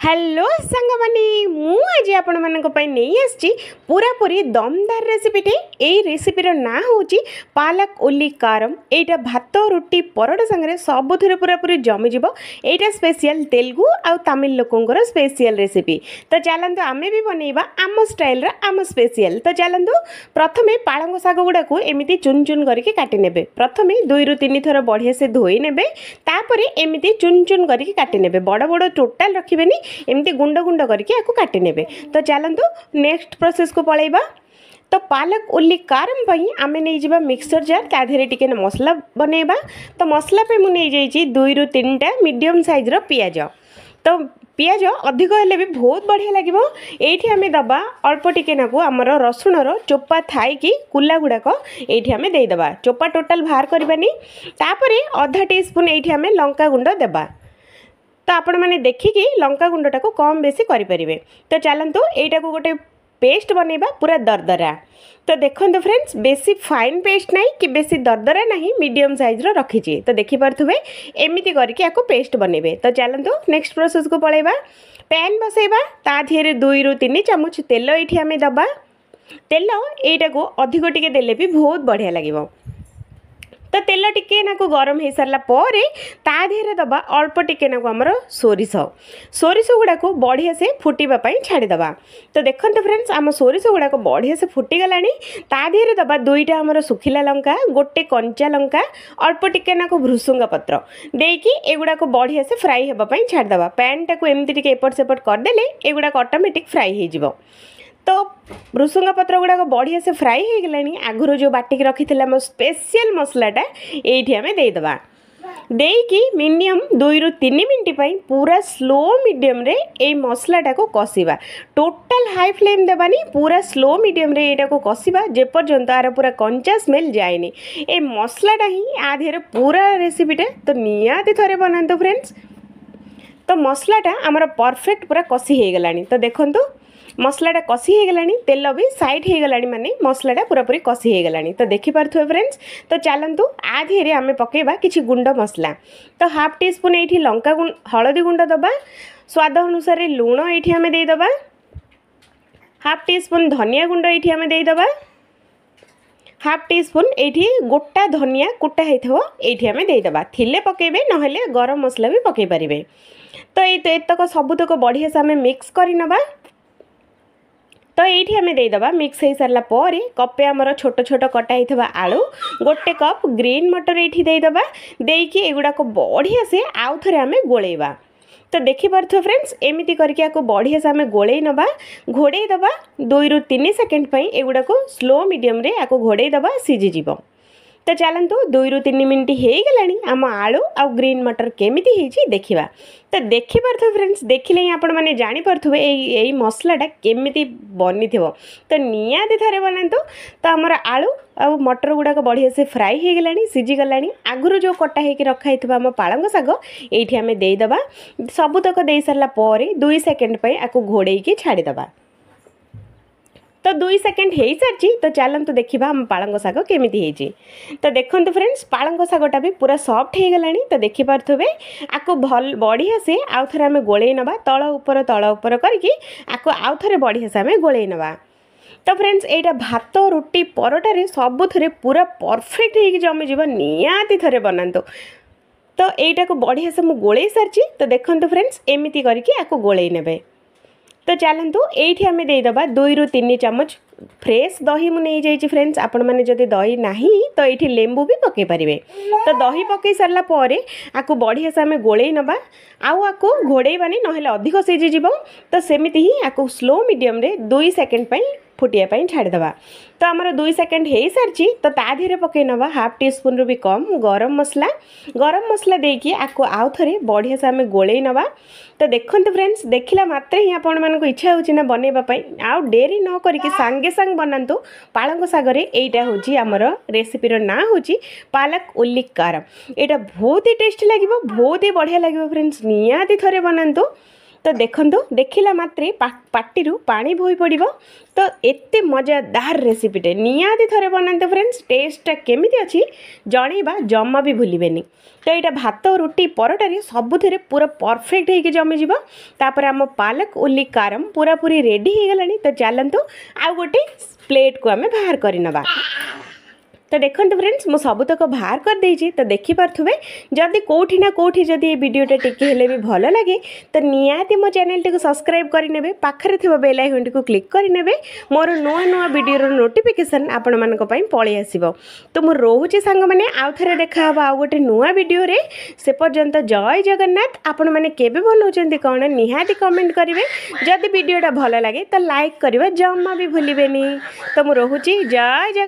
Hello सांगमानी मु आज आपण मानक पई नहीं आछि पूरापूरी दमदार रेसिपीटे। एई रेसिपीर ना होची पालक उल्ली कारम। एटा भात रुटी परोटा संगे सबुथिरे पूरापूरी जमी जिवो। एटा स्पेशल तेलुगु आ तमिल लोकंकर स्पेशल रेसिपी। तो चलंतु आमे भी बनेइबा आम स्टाइल रा आम स्पेशल। तो चलंतु प्रथमे पालंग साग गुडा को एमिति चुन चुन करके काटि नेबे। प्रथमे 2 रु 3 थर बढ़िया से धोई नेबे, तापरे एमिति चुन चुन करके काटि नेबे। बड़ बड़ टोटाल रखिबेनी, एमती गुंड गुंड करके आपको काटि नेबे। तो चलंतु नेक्स्ट प्रोसेस को पळेबा। तो पालक उल्ली कारम पई आमे नै जिबा मिक्सर जार, ता धेरे टिके मसला बनेबा। तो मसला पे मु नै जाईची 2 रु 3 टा मीडियम साइज रो पियाज। तो पियाज अधिक हेले भी बहुत बढ़िया लगिबो। एठी आमे दबा अल्प टिके नाकू हमर रसुण रो चोपा थाई कि कुला गुडाक एठी आमे देई दबा। चोपा टोटल बाहर करबानी। तापरे आधा टीस्पून एठी आमे लंका गुंड देबा। तो आपण मैंने देखिकी लंका गुंडटा को कम बेसी करें। तो चलतु यटा को गोटे पेस्ट बनैबा पूरा दरदरा। तो देखो फ्रेंड्स, बेसी फाइन पेस्ट नहीं कि बेसी दरदरा नहीं, मीडियम साइज रो रखी। तो देखिपे एमती करके आपको पेस्ट बनैबे। तो चलतु नेक्स्ट प्रोसेस को पळेबा। पैन बसैबा, ता धेरे 2 रु 3 चमच तेल एठी आमे दबा। तेल एटा को अधिक टिके देले भी बहुत बढ़िया लगिबो। तो तेल टिके नाकू गरम हो सारा पर ता देहरे दबा अल्प टिके नाकू आमर सोरिष गुड़ा को बढ़िया से फुटापी छाड़ीदबा। तो देखते फ्रेंड्स, आम सोरिष गुड़ा को बढ़िया से फुटीगला। ता देहरे दबा 2टा आमर सुखिला लंका, गोटे कंचा लंका, अल्प टिके नाकू भृसुंगा पत्र देकी एगुड़ा को बढ़िया से फ्राई होगापी छाड़ीदबा। पैन टाक एमती टिके एपट सेपट करदेले एगुड़ा ऑटोमेटिक फ्राई हो। तो भृसुंगा पत्र गुड़ाक बढ़िया से फ्राई हो गलानी। आगुरी जो बाटिक रखी मो स्पेशल मसलाटा ये आम देदेबा। देकी मिनिमम 2 रु 3 मिनट पूरा स्लो मीडियम रे ए मसलाटा को कषिबा। टोटल हाई फ्लेम देबानी, पूरा स्लो मीडियम रे एटा को कषिबा जेपर्यंत आर पूरा कंचा स्मेल जाएनी। ए मसलाटा ही आधेरे पूरा रेसिपीटा। तो नियाती थरे बनातु फ्रेंड्स। तो मसलाटा आमर परफेक्ट पूरा कषि हो गलानी। तो देखंतु मसलाटा कषि हो गलानी, तेल भी साइड हो गलानी, माने मसलाटा पूरापूरी कषि हो गलानी। तो देखिपे फ्रेंड्स। तो चलतु आधे आम पकेबा किछि गुंड मसला। तो हाफ टी स्पून एठी लंका हलदी गुंड दबा, स्वाद अनुसार लूण एठी आमे दे दबा, हाफ टी स्पून धनिया गुंड एठी आमे दे दबा, हाफ टी स्पून एठी गोटा धनिया कुटा हेथो एठी आमे दे दबा। थिले पकेबे, नहले गरम मसला भी पके परिबे। तो एतक सबुतक बढ़िया से आमे मिक्स करि नबा। तो ये आम देदेबा। मिक्स हो सारा पर कपे आमर छोट छोट कटा होता आलू, गोटे कप ग्रीन मटर ये देदेबा। देकी एगुड़ा को बढ़िया से आउ थे आम गोलेबा। तो देखिपे फ्रेंड्स, एमती करके आपको बढ़िया से आम गोले नवा, घोड़े दबा 2 रु 3 सेकेंड एगुड़ा को स्लो मीडियम रे आपको घोड़े दबा, सीझीज। तो चलतु 2 रु 3 मिनट हो गलानी। आम आलू आ ग्रीन मटर केमिति होइछि देखिबा। तो देखिपे फ्रेंड्स, देखिले ही आपण माने जानि परथुबे एई मसलाटा केमिति बनी थिबो। तो नियाती थरे बनातु। तो आमर आलू आ मटर गुड़ाक बढ़िया से फ्राई हो गलानी, सीझी गलानी। आगुरु जो कटा होइकि रखा हिथबा आम पालंग साग एठी आमे देई दबा। सबुतक देई सारला पर 2 सेकेंड पई आकु घोड़ेइकि छाड़ी दबा। तो 2 सेकेंड हो सारी। तो चलतु देखा आम पालंग साग केमिति होइछि। तो देखंतु फ्रेंड्स, पालंग सागटा भी पूरा सॉफ्ट हो गलानी। तो देखिपे आपको भल बढ़िया से आउ थे आम गोले नवा, तल ऊपर करके आपको आउ थे बढ़िया से आम गोले नवा। तो फ्रेंड्स, एटा भात रुटी परोटा सबु थे पूरा परफेक्ट हो जमी जीव। नियाती थरे बनातु। तो यटा को बढ़िया से मुझे गोले सारी। तो देखंतु फ्रेंड्स, एमती करके आपको गोले नेबे। तो चलतु ये आम देदेबा 2 रु 3 चमच फ्रेश दही मुझे जाइए फ्रेंड्स। आपण मैंने जदि दही नाही तो ये लेंबू भी पके पारे। तो दही पकई सारा पर आपको बढ़िया से आम गोले नवा, आपको घोड़ेबानी, नहले अधिक सीझीज। तो सेमिति ही आपको स्लो मीडियम रे 2 सेकेंड फुटियापाई छाड़ीदबा। तो आमर 2 सेकेंड हो सारी। तो ता देहरे पकई नवा हाफ टी स्पून रु भी कम गरम मसला देकी आपको आउ थे बढ़िया से आम गोले नवा। तो देखते फ्रेंड्स, देखला मात्रे ही आपण मानक इच्छा होची ना बनैबापई, आउ डेरी न करिके सांगे सांग बनातु पालंग सागरे। एटा होची आमर रेसिपीर ना होची पालक उल्ली कारम। एटा बहुत ही टेस्टी लगिबो, बहुत ही बढ़िया लगिबो फ्रेंड्स। नियाती थरे बनातु। तो देखंतु देखिला मात्रे पाटिरू पानी बोही पड़िबो। तो एते मजादार रेसिपीटे नियादी थरे बनाते फ्रेंड्स। टेस्टटा केमिति अछि जणैबा जम्मा भी भूलिबेनी। तो यहाँ भात रुटी परटारे सबुथिरे पूरा परफेक्ट होइके जमी जीवो। तापर आम पालक उल्ली कारम पूरा पूरी रेडी हो गलानी। तो चलतु आ गोटे प्लेट को आमे बाहर करनबा। तो देखो फ्रेंड्स मु सबुतक बाहर कर देछि। तो देखि पार्थुबे जदि कोठी ना कोठी जदि ए वीडियोटा टिके हेले भी भलो लागे तो नियाती मो चैनल टिको सब्सक्राइब करिनेबे। पाखरे थिबा बेल आइकन टिको क्लिक करिनेबे। मोर नुआ नुआ वीडियो नोटिफिकेशन आपण मानक पई पळि आसीबो। तो मु रोहुची संग माने आउ थरे देखा हबा आउ गोटे नुआ वीडियो रे। से पर्यंत जय जगन्नाथ। आपण माने केबे बनौचंती कोन निहाती कमेंट करिवे। जदि वीडियोटा भलो लागे तो लाइक करिवा जम्मा भी भूलिबेनी। तो मु रोहुची जय जगन्नाथ।